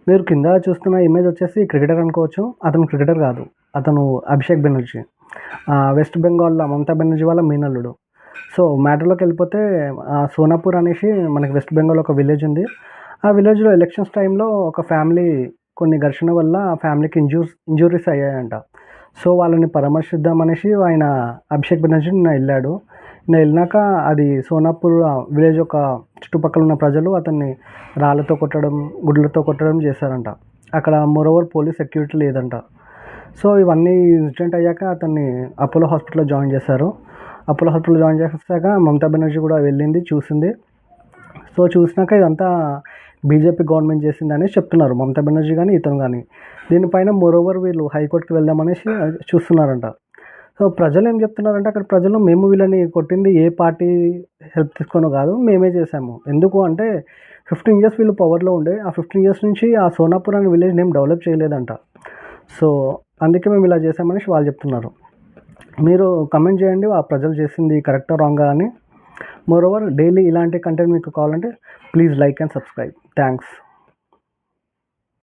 మీరు కింద చూస్తున్న ఇమేజ్ వచ్చేసి క్రికెటర్ అనుకోవచ్చు. అతను క్రికెటర్ కాదు. అతను అభిషేక్ బెనర్జీ. వెస్ట్ బెంగాల్‌లో మమతా బెనర్జీ వాళ్ళ మేనల్లుడు. సో, మ్యాటర్‌లోకెళ్ళిపోతే సోనాపూర్ అనేసి మనకి వెస్ట్ బెంగాల్‌లో ఒక విలేజ్ ఉంది. ఆ విలేజ్‌లో ఎలక్షన్స్ టైంలో ఒక ఫ్యామిలీ కొన్ని ఘర్షణ వల్ల ఆ ఫ్యామిలీకి ఇంజ్యూరీస్ అయ్యాయంట. సో, వాళ్ళని పరామర్శిద్దామనేసి ఆయన అభిషేక్ బెనర్జీ నిన్న ఎళ్ళాడు. నిన్న ఎళ్ళినాక అది సోనాపూర్ విలేజ్ యొక్క చుట్టుపక్కల ఉన్న ప్రజలు అతన్ని రాళ్ళతో కొట్టడం, గుడ్లతో కొట్టడం చేశారంట. అక్కడ మోరోవర్ పోలీస్ సెక్యూరిటీ లేదంట. సో, ఇవన్నీ ఇన్సిడెంట్ అయ్యాక అతన్ని అపోలో హాస్పిటల్‌లో జాయిన్ చేశారు. అపోలో హాస్పిటల్‌లో జాయిన్ చేశాక మమతా బెనర్జీ కూడా వెళ్ళింది, చూసింది. సో, చూసినాక ఇదంతా బీజేపీ గవర్నమెంట్ చేసిందనేసి చెప్తున్నారు మమతా బెనర్జీ గానీ, ఇతను గానీ. దీనిపైన మోరోవర్ వీళ్ళు హైకోర్ట్‌కి వెళ్దామనేసి చూస్తున్నారంట. సో, ప్రజలేం చెప్తున్నారంటే అక్కడ ప్రజలు మేము వీళ్ళని కొట్టింది ఏ పార్టీ హెల్ప్ తీసుకోనో కాదు, మేమే చేశాము. ఎందుకు అంటే 15 ఇయర్స్ వీళ్ళు పవర్‌లో ఉండే. ఆ 15 ఇయర్స్ నుంచి ఆ సోనాపూర్ అనే విలేజ్‌ని ఏం డెవలప్ చేయలేదంట. సో, అందుకే మేము ఇలా చేశామనేసి వాళ్ళు చెప్తున్నారు. మీరు కామెంట్ చేయండి ఆ ప్రజలు చేసింది కరెక్టా? రాంగా అని. మోరోవర్ డైలీ ఇలాంటి కంటెంట్ మీకు కావాలంటే please like and subscribe. Thanks.